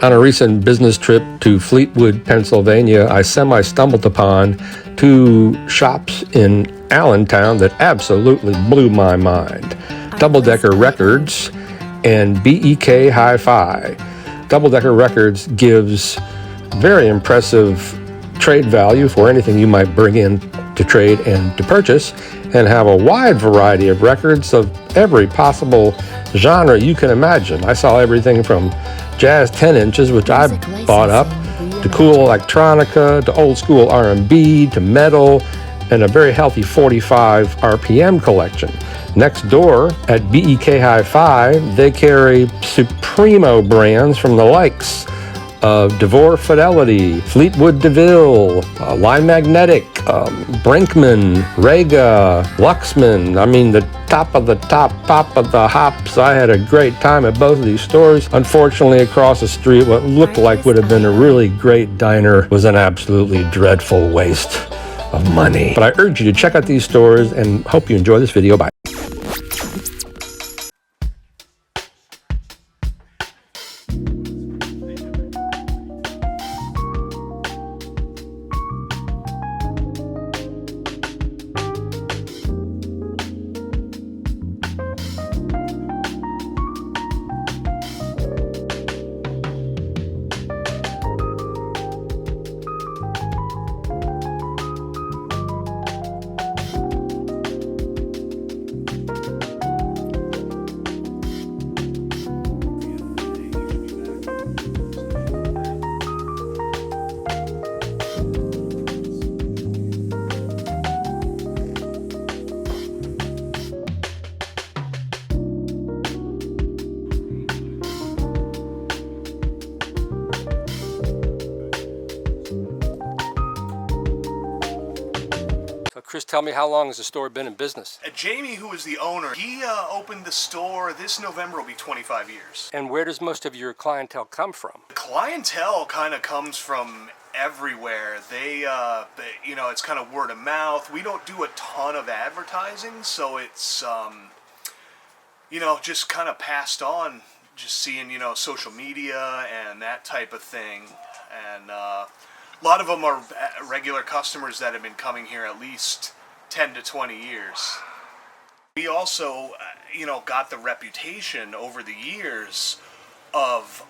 On a recent business trip to Fleetwood, Pennsylvania, I stumbled upon two shops in Allentown that absolutely blew my mind. Double Decker Records and Bek Hi-Fi. Double Decker Records gives very impressive trade value for anything you might bring in to trade and to purchase, and have a wide variety of records of every possible genre you can imagine. I saw everything from jazz 10 inches, which I bought up, to cool electronica, to old school R&B, to metal, and a very healthy 45 RPM collection. Next door at Bek Hi-Fi, they carry Supremo brands from the likes of DeVore Fidelity, Fleetwood DeVille, Line Magnetic, Brinkman, Rega, Luxman. I mean, the top of the hops. I had a great time at both of these stores. Unfortunately, across the street, what looked like would have been a really great diner was an absolutely dreadful waste of money. But I urge you to check out these stores and hope you enjoy this video. Bye. Chris, tell me, how long has the store been in business? Jaimie, who is the owner, he opened the store this November will be 25 years. And where does most of your clientele come from? The clientele kind of comes from everywhere. They, you know, it's kind of word of mouth. We don't do a ton of advertising, so it's, you know, just kind of passed on, just seeing, you know, social media and that type of thing. And a lot of them are regular customers that have been coming here at least 10 to 20 years. We also, you know, got the reputation over the years of,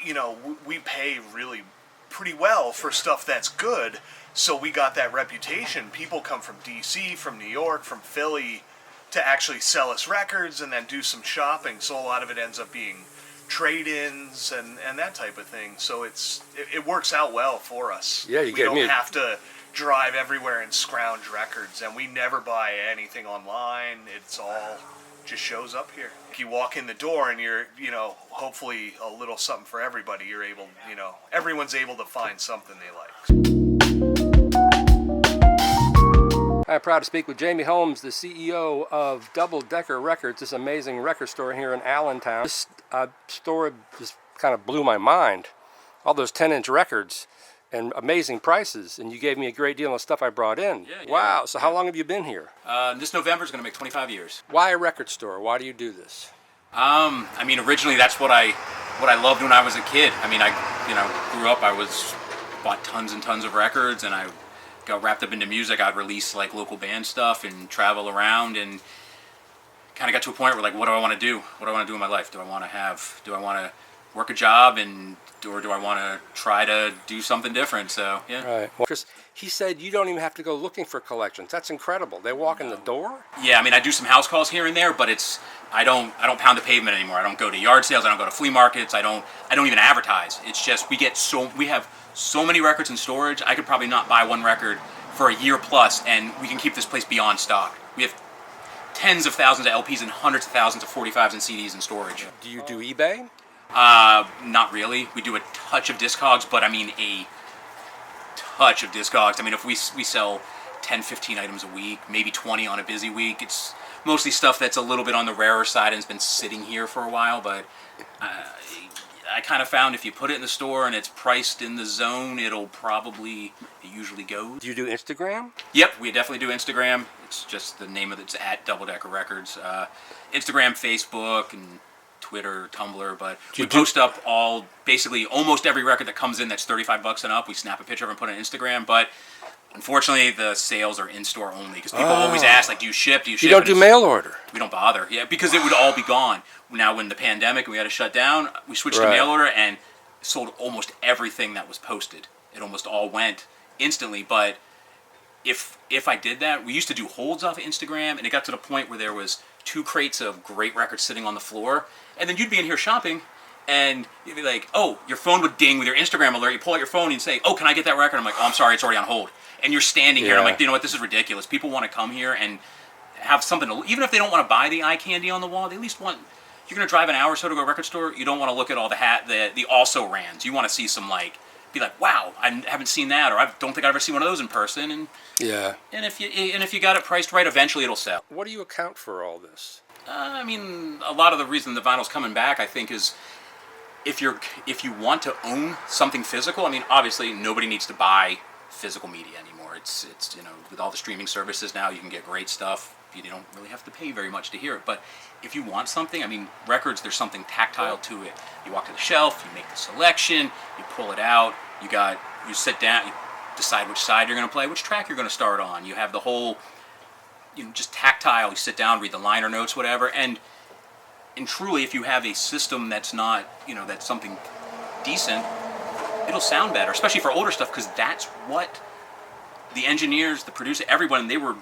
you know, we pay really pretty well for stuff that's good. So we got that reputation. People come from DC, from New York, from Philly to actually sell us records and then do some shopping. So a lot of it ends up being trade-ins and that type of thing. So it works out well for us. Yeah, we don't have to drive everywhere and scrounge records, and we never buy anything online. It's all just shows up here. You walk in the door and you're, you know, hopefully a little something for everybody. You're able, you know, everyone's able to find something they like. I'm proud to speak with Jaimie Holmes, the CEO of Double Decker Records, this amazing record store here in Allentown. This store just kind of blew my mind. All those 10-inch records and amazing prices, and you gave me a great deal of stuff I brought in. Yeah. Wow, so how long have you been here? This November is going to make 25 years. Why a record store? Why do you do this? I mean, originally that's what I loved when I was a kid. I mean, I grew up, bought tons and tons of records, and I got wrapped up into music. I'd release like local band stuff and travel around, and kind of got to a point where, like, what do I want to do? What do I want to do in my life? Do I want to work a job, or do I want to try to do something different? So yeah. Right. Well, Chris, he said you don't even have to go looking for collections. That's incredible. They walk in the door. Yeah, I mean, I do some house calls here and there, but I don't pound the pavement anymore. I don't go to yard sales. I don't go to flea markets. I don't even advertise. It's just we have so many records in storage. I could probably not buy one record for a year plus, and we can keep this place beyond stock. We have tens of thousands of LPs and hundreds of thousands of 45s and CDs in storage. Do you do eBay? Not really. We do a touch of Discogs, but I mean a touch of Discogs. I mean, if we sell 10, 15 items a week, maybe 20 on a busy week. It's mostly stuff that's a little bit on the rarer side and has been sitting here for a while, but I kind of found if you put it in the store and it's priced in the zone, it usually goes. Do you do Instagram? Yep, we definitely do Instagram. It's just the name of it's at Double Decker Records. Instagram, Facebook, and Twitter, Tumblr, but we post up basically almost every record that comes in that's $35 and up. We snap a picture of it and put it on Instagram, but unfortunately the sales are in-store only because people always ask, like, do you ship? You don't do mail order? We don't bother, because it would all be gone. Now, when the pandemic and we had to shut down, we switched to mail order and sold almost everything that was posted. It almost all went instantly, but if I did that, we used to do holds off of Instagram, and it got to the point where there was 2 crates of great records sitting on the floor, and then you'd be in here shopping, and you'd be like, oh, your phone would ding with your Instagram alert. You pull out your phone and you'd say, oh, can I get that record? I'm like, oh, I'm sorry, it's already on hold. And you're standing here, and I'm like, you know what, this is ridiculous. People want to come here and have something to, even if they don't want to buy the eye candy on the wall, they at least want, you're going to drive an hour or so to go to a record store, you don't want to look at all the also-rans. You want to see some, like, be like, wow, I haven't seen that, or I don't think I've ever seen one of those in person. And and if you got it priced right, eventually it'll sell. What do you account for all this? I mean, a lot of the reason the vinyl's coming back, I think, is if you want to own something physical. I mean, obviously nobody needs to buy physical media anymore. It's with all the streaming services now, you can get great stuff. You don't really have to pay very much to hear it. But if you want something, I mean, records, there's something tactile to it. You walk to the shelf, you make the selection, you pull it out, you sit down, you decide which side you're going to play, which track you're going to start on. You have the whole, just tactile. You sit down, read the liner notes, whatever. And truly, if you have a system that's not, that's something decent, it'll sound better, especially for older stuff, because that's what the engineers, the producer, everyone, they were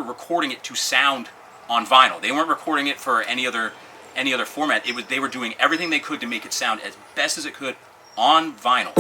recording it to sound on vinyl. They weren't recording it for any other format. They were doing everything they could to make it sound as best as it could on vinyl.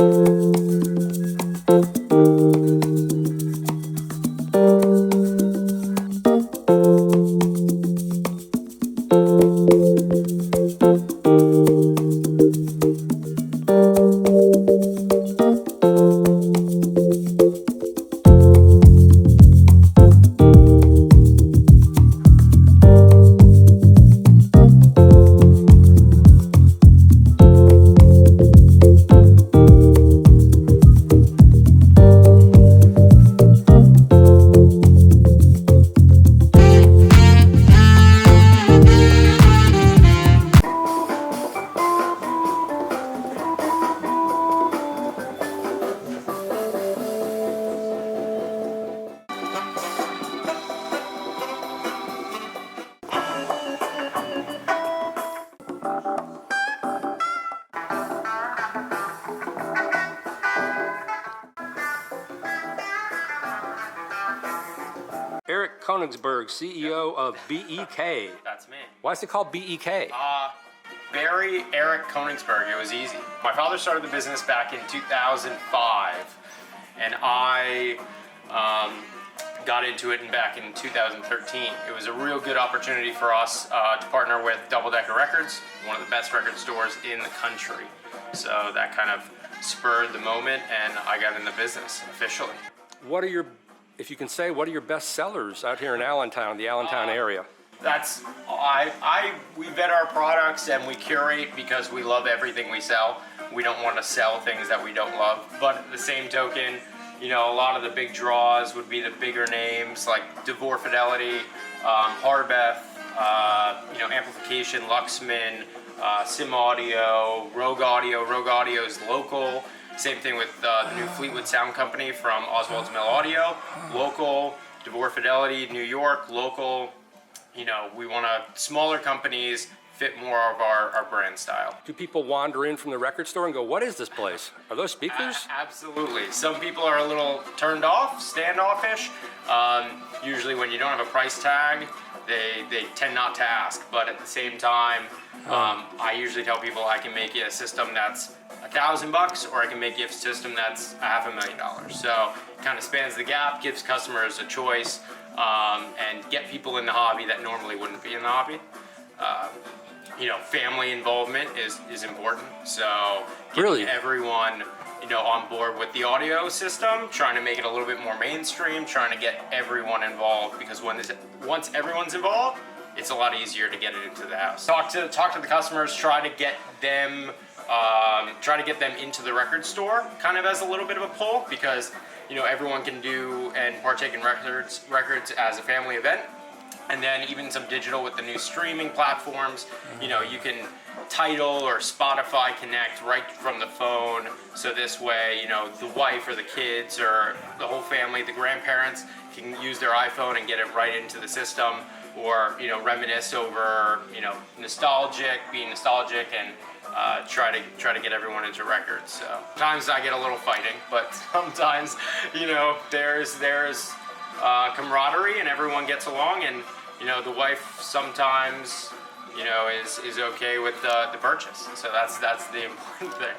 Erik Konigsberg, CEO of BEK. That's me. Why is it called BEK? Barry Erik Konigsberg. It was easy. My father started the business back in 2005, and I got into it back in 2013. It was a real good opportunity for us to partner with Double Decker Records, one of the best record stores in the country. So that kind of spurred the moment, and I got in the business officially. What are your, if you can say, what are your best sellers out here in Allentown, the Allentown area? That's, we vet our products and we curate because we love everything we sell. We don't want to sell things that we don't love. But at the same token, a lot of the big draws would be the bigger names like HIFI, Harbeth, Amplification, Luxman, Sim Audio, Rogue Audio. Rogue Audio is local. Same thing with the new Fleetwood Sound Company from Oswald's Mill Audio, local. HIFI, New York, local. We want smaller companies fit more of our brand style. Do people wander in from the record store and go, what is this place? Are those speakers? Absolutely. Some people are a little turned off, standoffish. Usually when you don't have a price tag, they tend not to ask. But at the same time, I usually tell people I can make you a system that's $1,000 or I can make you a system that's $500,000. So it kind of spans the gap, gives customers a choice, and get people in the hobby that normally wouldn't be in the hobby. Family involvement is important. So getting everyone, on board with the audio system, trying to make it a little bit more mainstream, trying to get everyone involved, because once everyone's involved, it's a lot easier to get it into the house. Talk to the customers, try to get them into the record store, kind of as a little bit of a pull, because everyone can do and partake in records as a family event. And then even some digital with the new streaming platforms. You know, you can Tidal or Spotify connect right from the phone. So this way, you know, the wife or the kids or the whole family, the grandparents can use their iPhone and get it right into the system, or, you know, reminisce over, you know, being nostalgic and try to get everyone into records. So sometimes I get a little fighting, but sometimes, you know, there's camaraderie and everyone gets along, and, you know, the wife sometimes, you know, is okay with the purchase. So that's the important thing.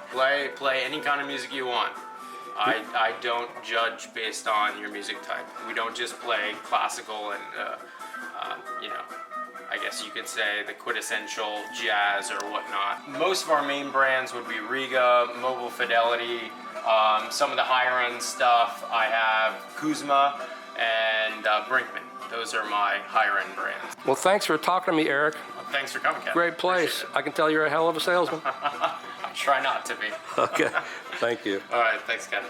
Play any kind of music you want. I don't judge based on your music type. We don't just play classical and you know, I guess you could say the quintessential jazz or whatnot. Most of our main brands would be Riga, Mobile Fidelity. Some of the higher end stuff I have Kuzma and Brinkman. Those are my higher end brands. Well, thanks for talking to me, Erik. Thanks for coming, Kevin. Great place. I can tell you're a hell of a salesman. I try not to be. Okay, thank you. All right, thanks, Kevin.